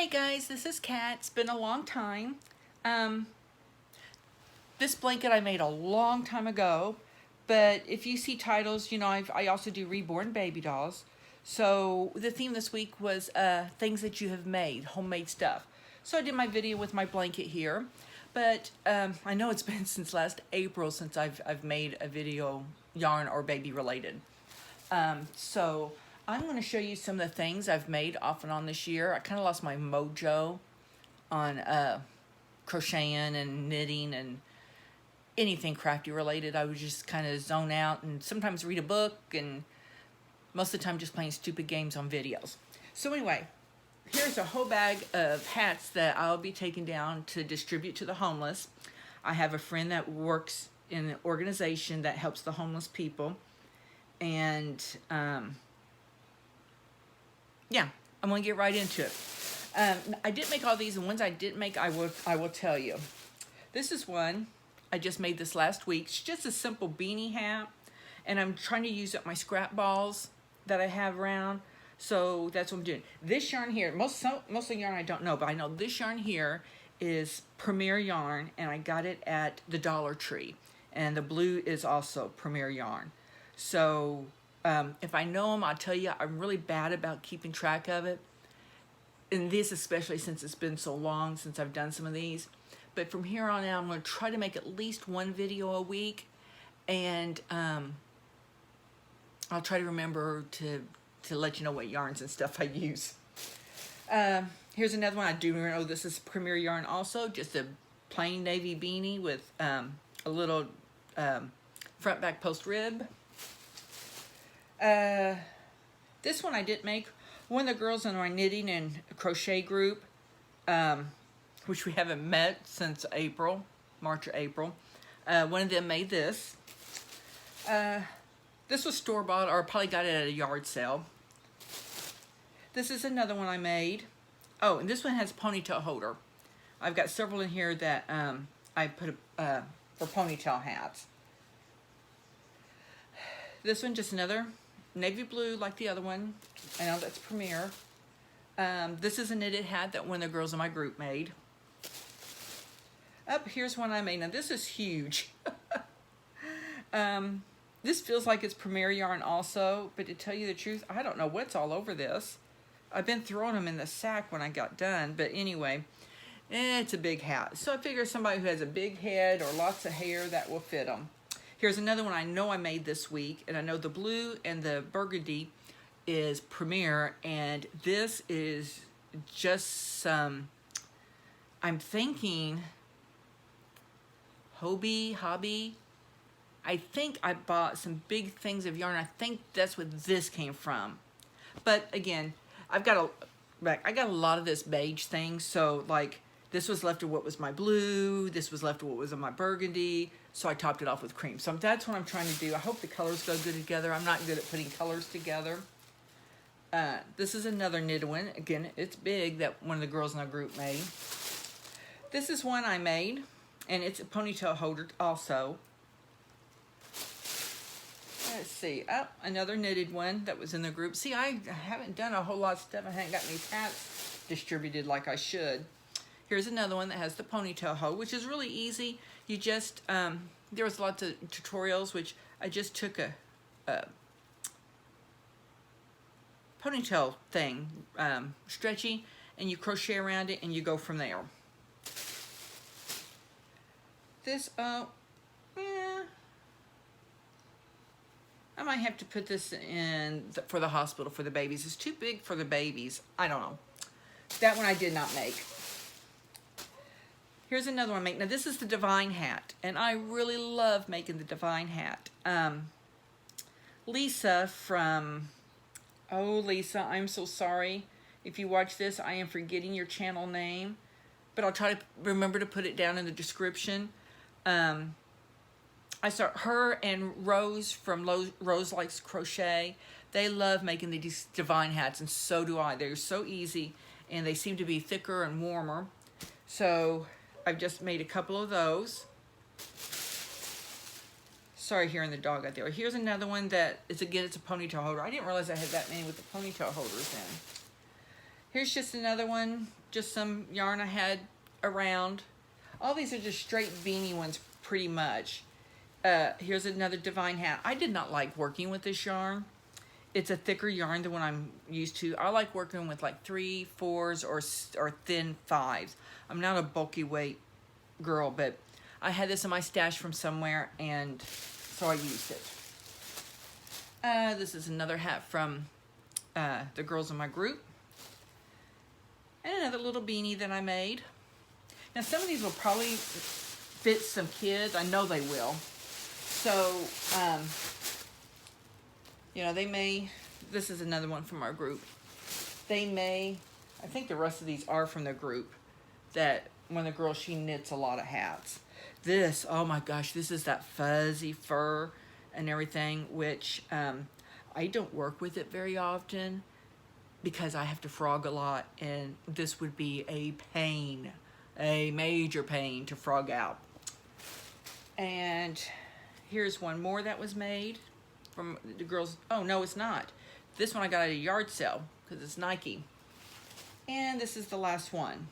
Hey guys, this is Kat. It's been a long time. Um, this blanket I made a long time ago, but if you see titles, you know, I also do reborn baby dolls. So the theme this week was things that you have made, homemade stuff. So I did my video with my blanket here, but I know it's been since last April since I've made a video yarn or baby related. So I'm going to show you some of the things I've made off and on this year. I kind of lost my mojo on crocheting and knitting and anything crafty related. I would just kind of zone out and sometimes read a book and most of the time just playing stupid games on videos. So anyway, here's a whole bag of hats that I'll be taking down to distribute to the homeless. I have a friend that works in an organization that helps the homeless people. And yeah, I'm gonna get right into it. I did make all these, and ones I didn't make, I will tell you. This is one I just made this last week. It's just a simple beanie hat, and I'm trying to use up my scrap balls that I have around. So that's what I'm doing. This yarn here, most of the yarn I don't know, but I know this yarn here is Premier Yarn, and I got it at the Dollar Tree. And the blue is also Premier Yarn. So if I know them, I'll tell you, I'm really bad about keeping track of it. And this especially since it's been so long since I've done some of these. But from here on out, I'm going to try to make at least one video a week. And I'll try to remember to let you know what yarns and stuff I use. Here's another one. I do know this is Premier Yarn also. Just a plain navy beanie with a little front back post rib. This one I didn't make. One of the girls in my knitting and crochet group, which we haven't met since April, March or April, one of them made this. This was store-bought, or I probably got it at a yard sale. This is another one I made. Oh, and this one has a ponytail holder. I've got several in here that I put for ponytail hats. This one, just another navy blue like the other one. I know that's Premier. This is a knitted hat that one of the girls in my group made. Here's one I made. Now this is huge. This feels like it's Premier Yarn also, but to tell you the truth, I don't know what's all over this. I've been throwing them in the sack when I got done, but anyway, it's a big hat. So I figure somebody who has a big head or lots of hair, that will fit them. Here's another one I know I made this week, and I know the blue and the burgundy is Premier, and this is just some, I'm thinking, hobby. I think I bought some big things of yarn. I think that's what this came from. But again, I got a lot of this beige thing, so like this was left of what was my blue, this was left of what was in my burgundy, so I topped it off with cream. So that's what I'm trying to do. I hope the colors go good together. I'm not good at putting colors together. This is another knitted one. Again, it's big, that one of the girls in our group made. This is one I made, and it's a ponytail holder also. Let's see. Oh, another knitted one that was in the group. See, I haven't done a whole lot of stuff. I haven't got any hats distributed like I should. Here's another one that has the ponytail hoe, which is really easy. You just, there was lots of tutorials, which I just took a ponytail thing, stretchy, and you crochet around it and you go from there. This, I might have to put this in for the hospital for the babies. It's too big for the babies. I don't know. That one I did not make. Here's another one I make. Now this is the Divine hat, and I really love making the Divine hat. Lisa from, oh Lisa, I'm so sorry. If you watch this, I am forgetting your channel name, but I'll try to remember to put it down in the description. I saw her and Rose from Rose Likes Crochet. They love making these Divine hats, and so do I. They're so easy, and they seem to be thicker and warmer. So I've just made a couple of those. Sorry, hearing the dog out there. Here's another one that is, again, it's a ponytail holder. I didn't realize I had that many with the ponytail holders in. Here's just another one, just some yarn I had around. All these are just straight beanie ones pretty much. Here's another Divine hat. I did not like working with this yarn. It's a thicker yarn than what I'm used to. I like working with like 3, 4s or thin 5s. I'm not a bulky weight girl, but I had this in my stash from somewhere, and so I used it. This is another hat from the girls in my group. And another little beanie that I made. Now some of these will probably fit some kids. I know they will. So, you know, they may, this is another one from our group. They may, I think the rest of these are from the group, that one of the girls, she knits a lot of hats. This, oh my gosh, this is that fuzzy fur and everything, which I don't work with it very often because I have to frog a lot, and this would be a pain, a major pain to frog out. And here's one more that was made from the girls. Oh, no, it's not. This one I got at a yard sale because it's Nike. And this is the last one.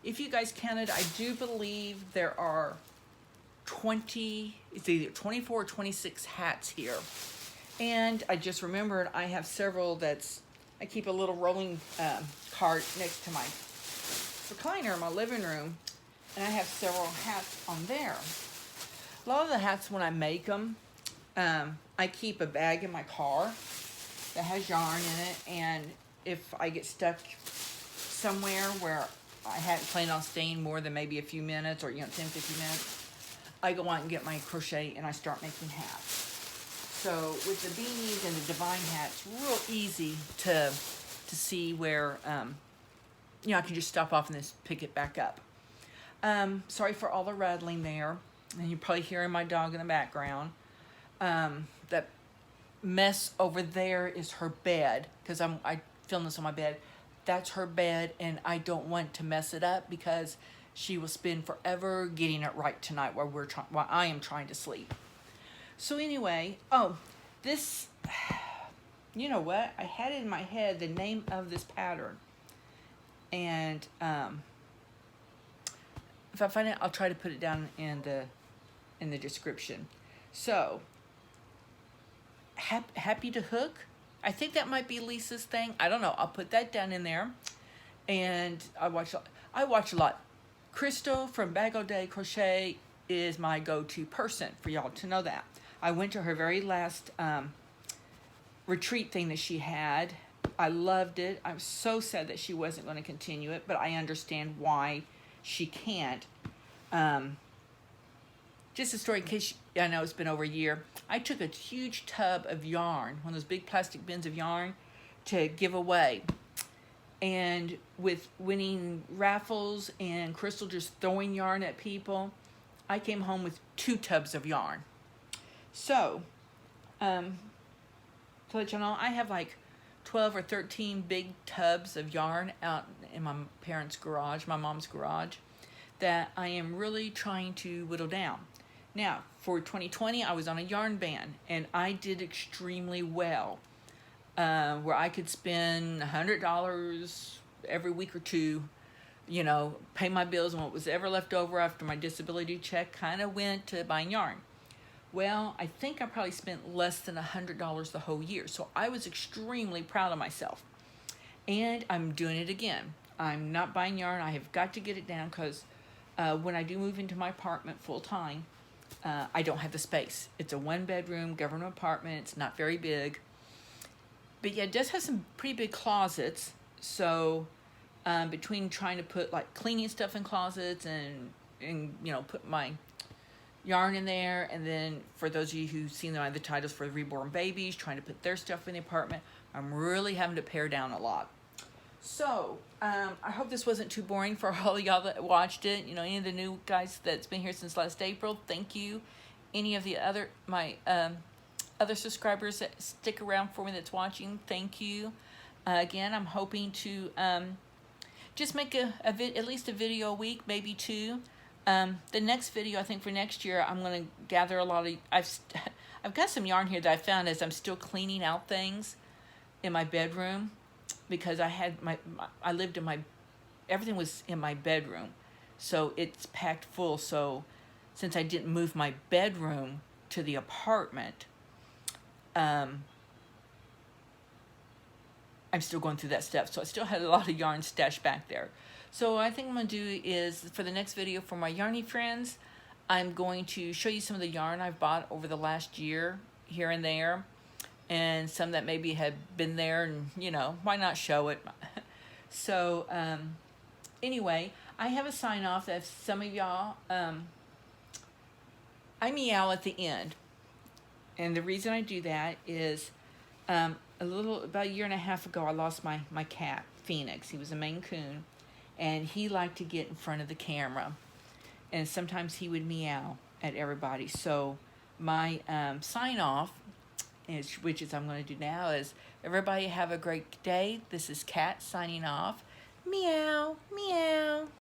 If you guys counted, I do believe there are 20, it's either 24 or 26 hats here. And I just remembered I have several I keep a little rolling cart next to my recliner in my living room, and I have several hats on there. A lot of the hats, when I make them, I keep a bag in my car that has yarn in it, and if I get stuck somewhere where I hadn't planned on staying more than maybe a few minutes, or 10, 15 minutes, I go out and get my crochet and I start making hats. So with the beanies and the Divine hats, real easy to see where I can just stop off and then pick it back up. Sorry for all the rattling there, and you're probably hearing my dog in the background. That mess over there is her bed, because I filmed this on my bed. That's her bed, and I don't want to mess it up because she will spend forever getting it right tonight while I am trying to sleep. So anyway, this, you know what? I had in my head the name of this pattern, and if I find it, I'll try to put it down in the description. So, Happy to Hook. I think that might be Lisa's thing. I don't know. I'll put that down in there. And I watch a lot. Crystal from Bag O' Day Crochet is my go-to person for y'all to know that. I went to her very last retreat thing that she had. I loved it. I'm so sad that she wasn't going to continue it, but I understand why she can't. Just a story in case I know it's been over a year. I took a huge tub of yarn, one of those big plastic bins of yarn, to give away. And with winning raffles and Crystal just throwing yarn at people, I came home with 2 tubs of yarn. So, to let you know, I have like 12 or 13 big tubs of yarn out in my parents' garage, my mom's garage, that I am really trying to whittle down. Now, for 2020, I was on a yarn ban, and I did extremely well, where I could spend $100 every week or two, pay my bills, and what was ever left over after my disability check kind of went to buying yarn. Well, I think I probably spent less than $100 the whole year, so I was extremely proud of myself. And I'm doing it again. I'm not buying yarn. I have got to get it down because when I do move into my apartment full-time, I don't have the space. It's a 1-bedroom government apartment. It's not very big. But yeah, it does have some pretty big closets. So between trying to put like cleaning stuff in closets and put my yarn in there, and then for those of you who've seen the titles for the reborn babies, trying to put their stuff in the apartment, I'm really having to pare down a lot. So I hope this wasn't too boring for all of y'all that watched it. Any of the new guys that's been here since last April, thank you. Any of the other other subscribers that stick around for me that's watching, thank you. Again, I'm hoping to just make at least a video a week, maybe 2. The next video, I think for next year, I'm going to gather a lot of, I've got some yarn here that I found as I'm still cleaning out things in my bedroom. because I lived in my, everything was in my bedroom, so it's packed full. So since I didn't move my bedroom to the apartment, I'm still going through that step. So I still had a lot of yarn stashed back there. So what I think I'm going to do is, for the next video for my yarny friends, I'm going to show you some of the yarn I've bought over the last year, here and there, and some that maybe had been there, and you know, why not show it? So anyway, I have a sign off that some of y'all, I meow at the end. And the reason I do that is about a year and a half ago, I lost my cat, Phoenix. He was a Maine Coon, and he liked to get in front of the camera. And sometimes he would meow at everybody. So my sign off, which is I'm going to do now, is everybody have a great day. This is Kat signing off. Meow.